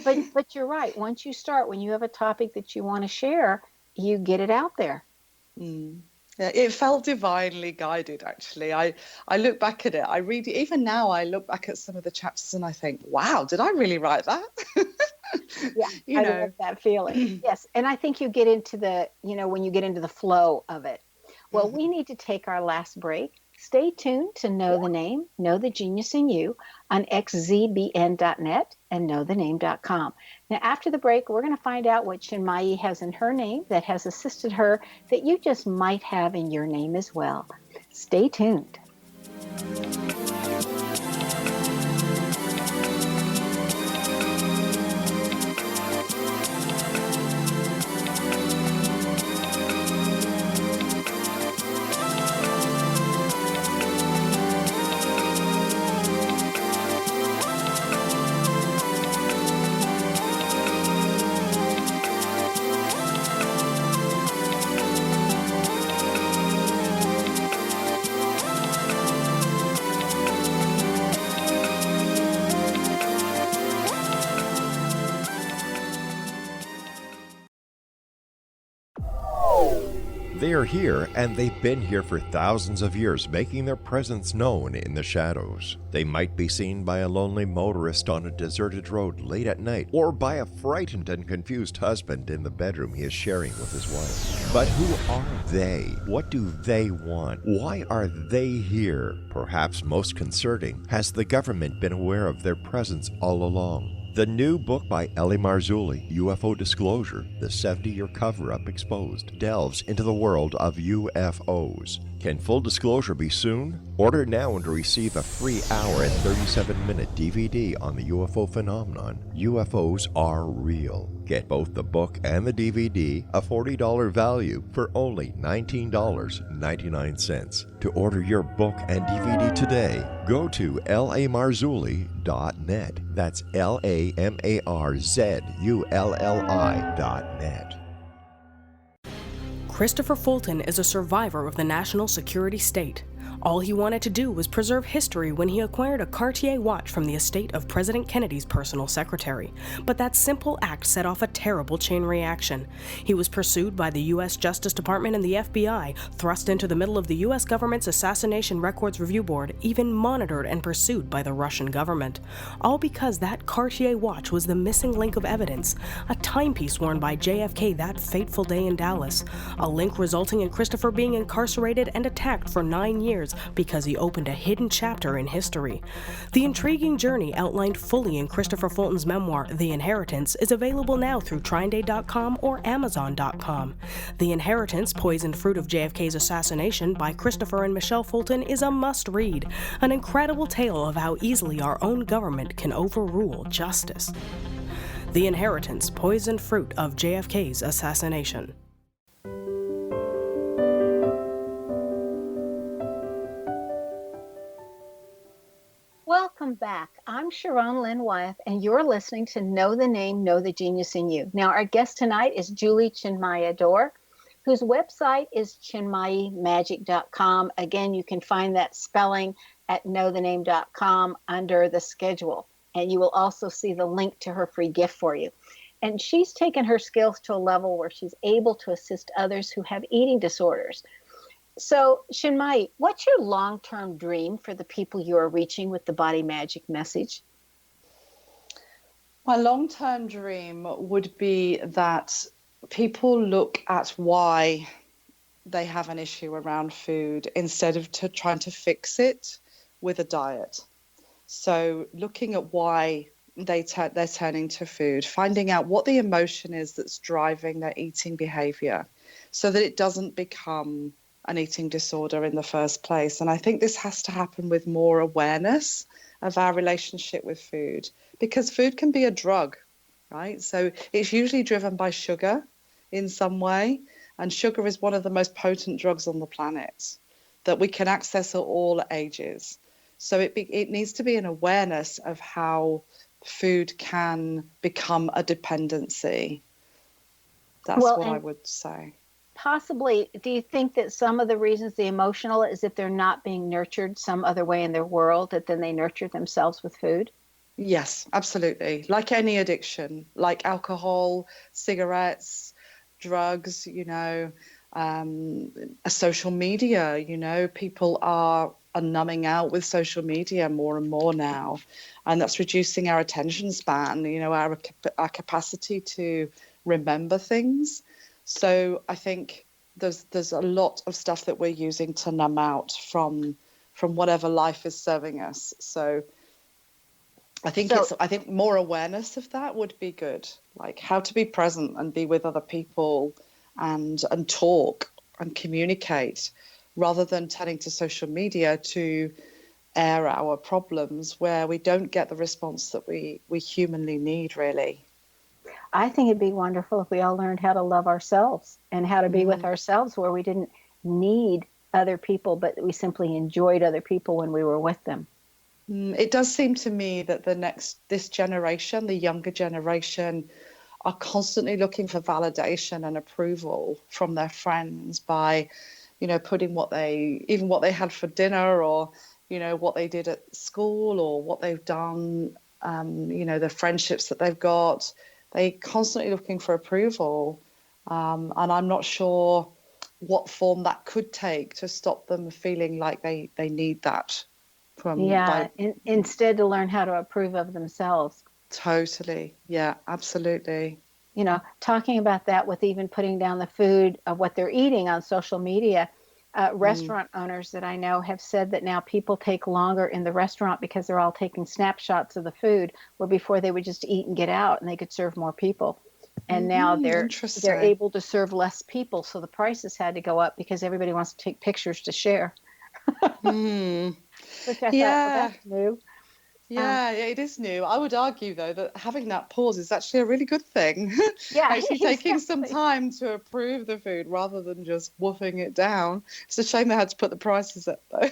B: but you're right. Once you start, when you have a topic that you want to share, you get it out there.
C: Yeah, it felt divinely guided, actually. I look back at it. I read it. Even now, I look back at some of the chapters and I think, wow, did I really write that?
B: Yeah, I love that feeling. Yes. And I think you get into when you get into the flow of it. Well, we need to take our last break. Stay tuned to Know the Name, Know the Genius in You on xzbn.net and knowthename.com. Now, after the break, we're going to find out what Chinmayi has in her name that has assisted her that you just might have in your name as well. Stay tuned.
A: They are here, and they've been here for thousands of years, making their presence known in the shadows. They might be seen by a lonely motorist on a deserted road late at night, or by a frightened and confused husband in the bedroom he is sharing with his wife. But who are they? What do they want? Why are they here? Perhaps most concerning, has the government been aware of their presence all along? The new book by Ellie Marzulli, UFO Disclosure, the 70-year cover-up exposed, delves into the world of UFOs. Can full disclosure be soon? Order now and receive a free hour and 37-minute DVD on the UFO phenomenon. UFOs are real. Get both the book and the DVD, a $40 value, for only $19.99. To order your book and DVD today, go to lamarzulli.net. That's LAMARZULLI.net.
J: Christopher Fulton is a survivor of the national security state. All he wanted to do was preserve history when he acquired a Cartier watch from the estate of President Kennedy's personal secretary. But that simple act set off a terrible chain reaction. He was pursued by the U.S. Justice Department and the FBI, thrust into the middle of the U.S. government's Assassination Records Review Board, even monitored and pursued by the Russian government. All because that Cartier watch was the missing link of evidence, a timepiece worn by JFK that fateful day in Dallas, a link resulting in Christopher being incarcerated and attacked for 9 years because he opened a hidden chapter in history. The intriguing journey outlined fully in Christopher Fulton's memoir, The Inheritance, is available now through TrineDay.com or Amazon.com. The Inheritance, Poisoned Fruit of JFK's Assassination by Christopher and Michelle Fulton is a must-read, an incredible tale of how easily our own government can overrule justice. The Inheritance, Poisoned Fruit of JFK's Assassination.
B: Welcome back. I'm Sharon Lynn Wyeth, and you're listening to Know the Name, Know the Genius in You. Now, our guest tonight is Julie Chinmayi Dore, whose website is chinmayimagic.com. Again, you can find that spelling at knowthename.com under the schedule, and you will also see the link to her free gift for you. And she's taken her skills to a level where she's able to assist others who have eating disorders. So, Chinmayi, what's your long-term dream for the people you are reaching with the Body Magic message?
C: My long-term dream would be that people look at why they have an issue around food instead of trying to fix it with a diet. So looking at why they're turning to food, finding out what the emotion is that's driving their eating behavior so that it doesn't become an eating disorder in the first place. And I think this has to happen with more awareness of our relationship with food, because food can be a drug, right? So it's usually driven by sugar in some way, and sugar is one of the most potent drugs on the planet that we can access at all ages. So it needs to be an awareness of how food can become a dependency. That's what I would say.
B: Possibly, do you think that some of the reasons the emotional is if they're not being nurtured some other way in their world, that then they nurture themselves with food?
C: Yes, absolutely. Like any addiction, like alcohol, cigarettes, drugs, social media, people are numbing out with social media more and more now. And that's reducing our attention span, our capacity to remember things. So I think there's a lot of stuff that we're using to numb out from whatever life is serving us. So I think more awareness of that would be good, like how to be present and be with other people and talk and communicate, rather than turning to social media to air our problems where we don't get the response that we humanly need, really.
B: I think it'd be wonderful if we all learned how to love ourselves and how to be with ourselves, where we didn't need other people, but we simply enjoyed other people when we were with them.
C: It does seem to me that this generation, the younger generation, are constantly looking for validation and approval from their friends by, putting what they had for dinner, or, what they did at school, or what they've done, the friendships that they've got. They're constantly looking for approval. And I'm not sure what form that could take to stop them feeling like they need that.
B: Instead to learn how to approve of themselves.
C: Totally. Yeah, absolutely.
B: Talking about that with even putting down the food of what they're eating on social media, restaurant owners that I know have said that now people take longer in the restaurant because they're all taking snapshots of the food, where before they would just eat and get out and they could serve more people. And now they're able to serve less people. So the prices had to go up because everybody wants to take pictures to share. Which I thought, well, that's new.
C: Yeah, it is new. I would argue, though, that having that pause is actually a really good thing.
B: Yeah,
C: actually taking some time to approve the food rather than just woofing it down. It's a shame they had to put the prices up, though.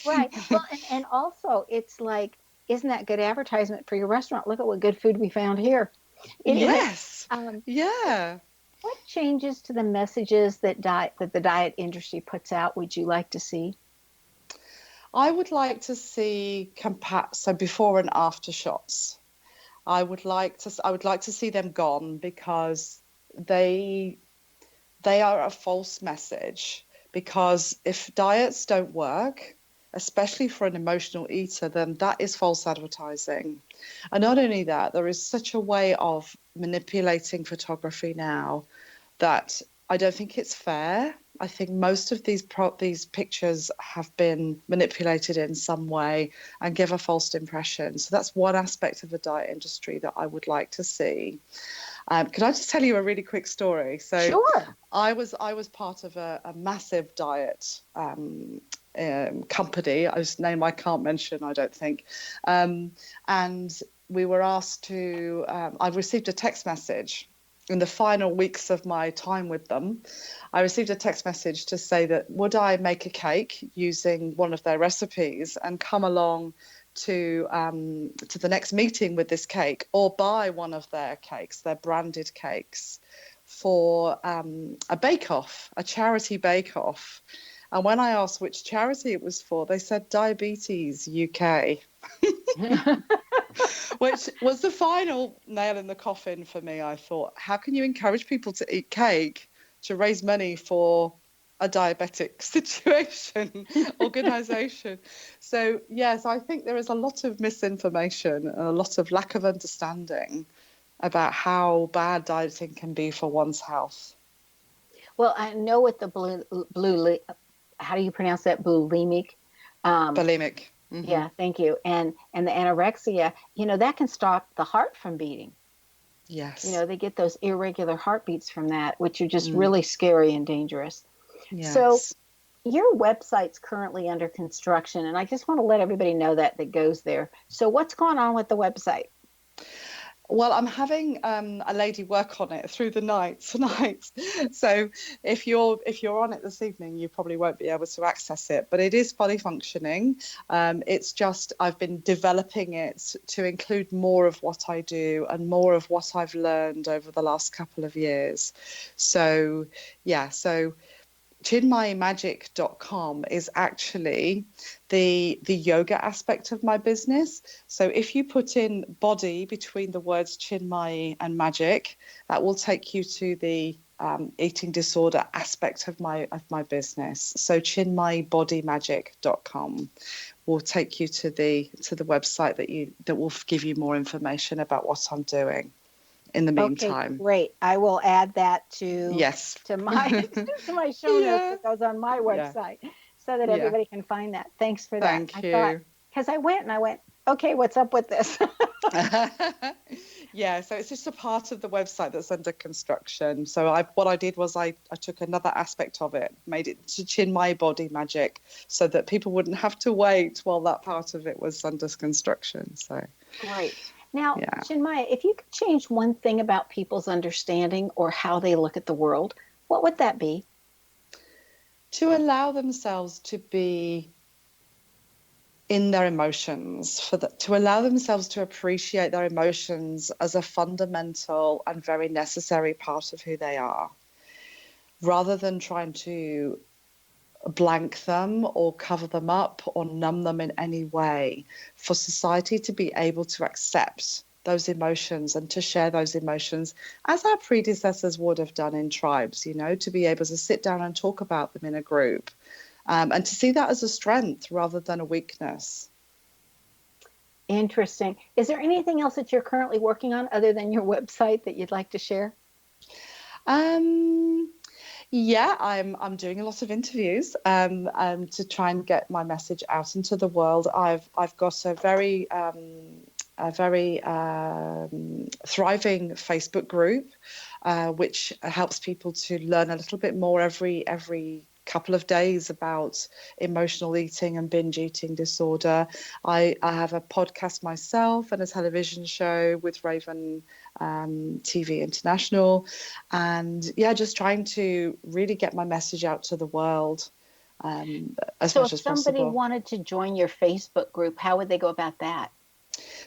B: Right. Well, and also, it's like, isn't that good advertisement for your restaurant? Look at what good food we found here.
C: Yes.
B: Yeah. What changes to the messages that the diet industry puts out would you like to see?
C: I would like to see so before and after shots. I would like to see them gone, because they are a false message. Because if diets don't work, especially for an emotional eater, then that is false advertising. And not only that, there is such a way of manipulating photography now that I don't think it's fair. I think most of these pictures have been manipulated in some way and give a false impression. So that's one aspect of the diet industry that I would like to see. Could I just tell you a really quick story? So
B: Sure.
C: I was part of a massive diet company, whose name I can't mention, I don't think. And we were asked to, I received a text message in the final weeks of my time with them. I received a text message to say that would I make a cake using one of their recipes and come along to the next meeting with this cake, or buy one of their cakes, their branded cakes, for a bake-off, a charity bake-off. And when I asked which charity it was for, they said Diabetes UK, which was the final nail in the coffin for me. I thought, how can you encourage people to eat cake to raise money for a diabetic organization? So yes, I think there is a lot of misinformation and a lot of lack of understanding about how bad dieting can be for one's health.
B: Well, I know with the how do you pronounce that? Bulimic.
C: Bulimic. Mm-hmm.
B: Yeah, thank you. And the anorexia, that can stop the heart from beating.
C: Yes.
B: They get those irregular heartbeats from that, which are just really scary and dangerous.
C: Yes.
B: So your website's currently under construction, and I just want to let everybody know that goes there. So what's going on with the website?
C: Well, I'm having a lady work on it through the night tonight. So if you're on it this evening, you probably won't be able to access it. But it is fully functioning. It's just I've been developing it to include more of what I do and more of what I've learned over the last couple of years. So yeah, so Chinmayimagic.com is actually the yoga aspect of my business. So if you put in body between the words Chinmayi and magic, that will take you to the eating disorder aspect of my business. So ChinmayiBodyMagic.com will take you to the website that will give you more information about what I'm doing. In the meantime.
B: Okay, great. I will add that to my to my show notes that goes on my website, so that everybody can find that. Thanks for that.
C: Thank you.
B: Because I went, okay, what's up with this?
C: Yeah, so it's just a part of the website that's under construction. So what I did was I took another aspect of it, made it to Chinmayi Body Magic, so that people wouldn't have to wait while that part of it was under construction. So
B: great. Now, Chinmayi, if you could change one thing about people's understanding or how they look at the world, what would that be?
C: To allow themselves to be in their emotions, to allow themselves to appreciate their emotions as a fundamental and very necessary part of who they are, rather than trying to blank them or cover them up or numb them in any way. For society to be able to accept those emotions and to share those emotions as our predecessors would have done in tribes, to be able to sit down and talk about them in a group, and to see that as a strength rather than a weakness.
B: Interesting. Is there anything else that you're currently working on other than your website that you'd like to share?
C: Yeah, I'm doing a lot of interviews to try and get my message out into the world. I've got a very thriving Facebook group, which helps people to learn a little bit more every couple of days about emotional eating and binge eating disorder. I have a podcast myself and a television show with Raven TV International, and just trying to really get my message out to the world as much as possible.
B: So if somebody wanted to join your Facebook group, how would they go about that?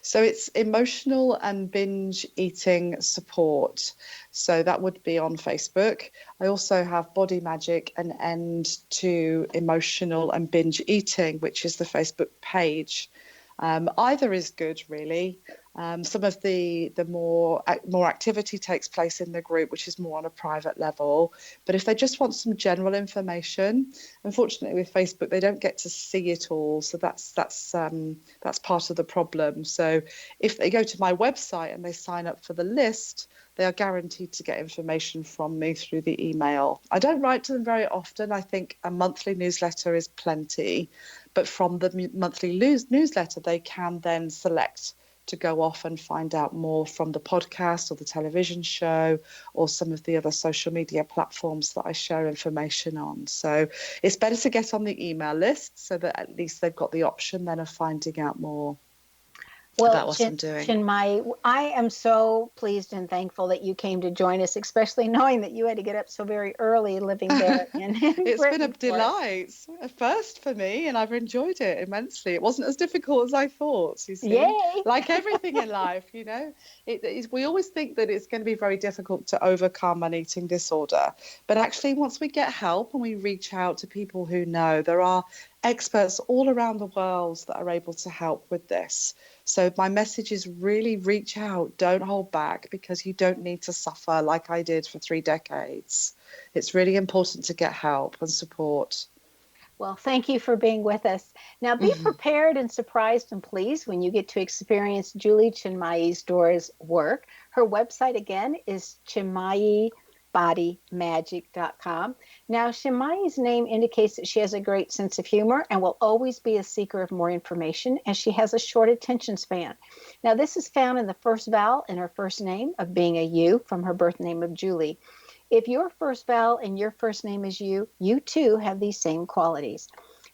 C: So it's emotional and binge eating support. So that would be on Facebook. I also have Body Magic, an end to emotional and binge eating, which is the Facebook page. Either is good, really. Some of the more activity takes place in the group, which is more on a private level. But if they just want some general information, unfortunately with Facebook they don't get to see it all, so that's part of the problem. So if they go to my website and they sign up for the list, they are guaranteed to get information from me through the email. I don't write to them very often. I think a monthly newsletter is plenty, but from the monthly newsletter they can then select to go off and find out more from the podcast or the television show or some of the other social media platforms that I share information on. So it's better to get on the email list so that at least they've got the option then of finding out more about what I'm doing.
B: Chinmayi, I am so pleased and thankful that you came to join us, especially knowing that you had to get up so very early living there.
C: It's been a delight, a first for me, and I've enjoyed it immensely. It wasn't as difficult as I thought, you see.
B: Yay.
C: Like everything in life, you know. We always think that it's going to be very difficult to overcome an eating disorder. But actually, once we get help and we reach out to people who know, there are experts all around the world that are able to help with this. So my message is really reach out, don't hold back, because you don't need to suffer like I did for 3 decades. It's really important to get help and support.
B: Well, thank you for being with us. Now, be prepared and surprised and pleased when you get to experience Julie Chinmayi Dore's work. Her website, again, is ChinmayiBodyMagic.com. Now, Chinmayi's name indicates that she has a great sense of humor and will always be a seeker of more information, and she has a short attention span. Now, this is found in the first vowel in her first name of being a U from her birth name of Julie. If your first vowel in your first name is you, you too have these same qualities.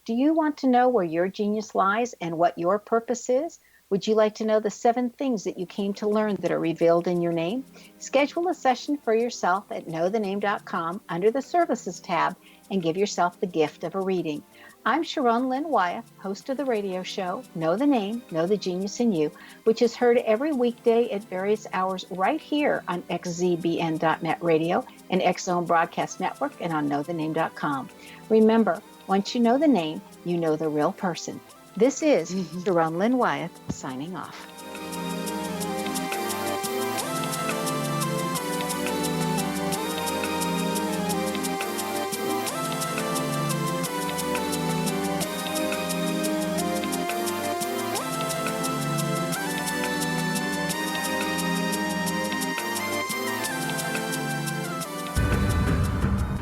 B: Do you want to know where your genius lies and what your purpose is? Would you like to know the 7 things that you came to learn that are revealed in your name? Schedule a session for yourself at knowthename.com under the Services tab and give yourself the gift of a reading. I'm Sharon Lynn Wyeth, host of the radio show, Know the Name, Know the Genius in You, which is heard every weekday at various hours right here on xzbn.net radio and X Zone Broadcast Network and on knowthename.com. Remember, once you know the name, you know the real person. This is Sharon Lynn Wyeth signing off.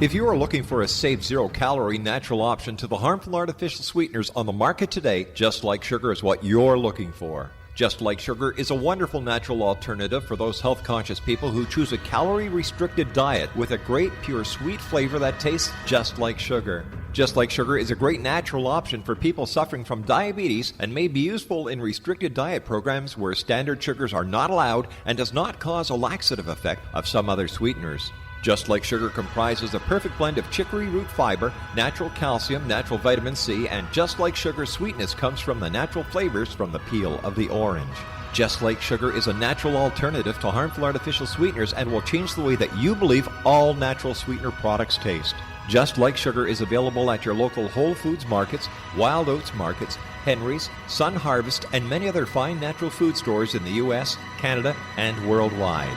H: If you are looking for a safe, zero-calorie natural option to the harmful artificial sweeteners on the market today, Just Like Sugar is what you're looking for. Just Like Sugar is a wonderful natural alternative for those health-conscious people who choose a calorie-restricted diet with a great, pure, sweet flavor that tastes just like sugar. Just Like Sugar is a great natural option for people suffering from diabetes and may be useful in restricted diet programs where standard sugars are not allowed and does not cause a laxative effect of some other sweeteners. Just Like Sugar comprises a perfect blend of chicory root fiber, natural calcium, natural vitamin C, and Just Like Sugar's sweetness comes from the natural flavors from the peel of the orange. Just Like Sugar is a natural alternative to harmful artificial sweeteners and will change the way that you believe all natural sweetener products taste. Just Like Sugar is available at your local Whole Foods markets, Wild Oats markets, Henry's, Sun Harvest, and many other fine natural food stores in the U.S., Canada, and worldwide.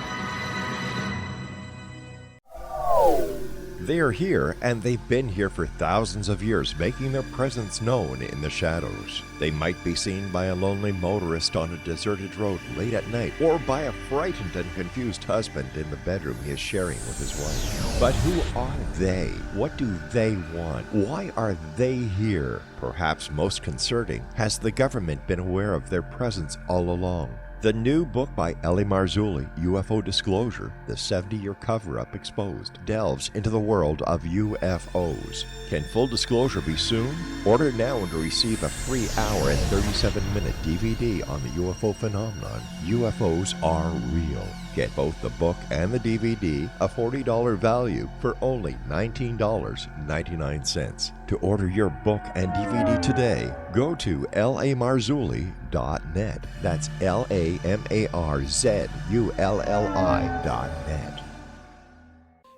A: They are here, and they've been here for thousands of years, making their presence known in the shadows. They might be seen by a lonely motorist on a deserted road late at night, or by a frightened and confused husband in the bedroom he is sharing with his wife. But who are they? What do they want? Why are they here? Perhaps most concerning, has the government been aware of their presence all along? The new book by Ellie Marzulli, UFO Disclosure, the 70-year cover-up exposed, delves into the world of UFOs. Can full disclosure be soon? Order now and receive a free hour and 37-minute DVD on the UFO phenomenon. UFOs are real.
K: Get both the book and the DVD, a $40 value, for only $19.99. To order your book and DVD today, go to lamarzulli.net. That's LAMARZULLI.net.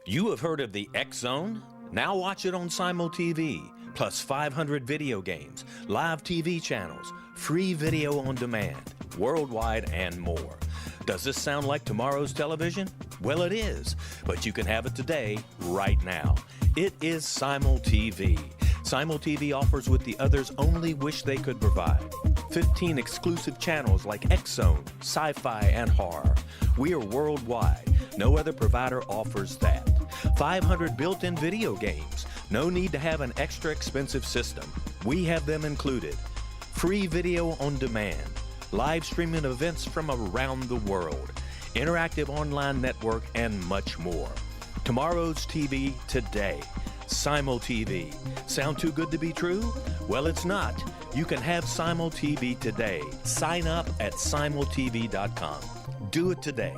I: You have heard of the X Zone? Now watch it on Simul TV, plus 500 video games, live TV channels, free video on demand, worldwide, and more. Does this sound like tomorrow's television? Well, it is, but you can have it today, right now. It is Simul TV. Simul TV offers what the others only wish they could provide. 15 exclusive channels like X Zone, sci-fi, and horror. We are worldwide. No other provider offers that. 500 built-in video games. No need to have an extra expensive system. We have them included. Free video on demand. Live streaming events from around the world. Interactive online network, and much more. Tomorrow's TV today. Simul TV. Sound too good to be true? Well, it's not. You can have Simul TV today. Sign up at simultv.com. Do it today.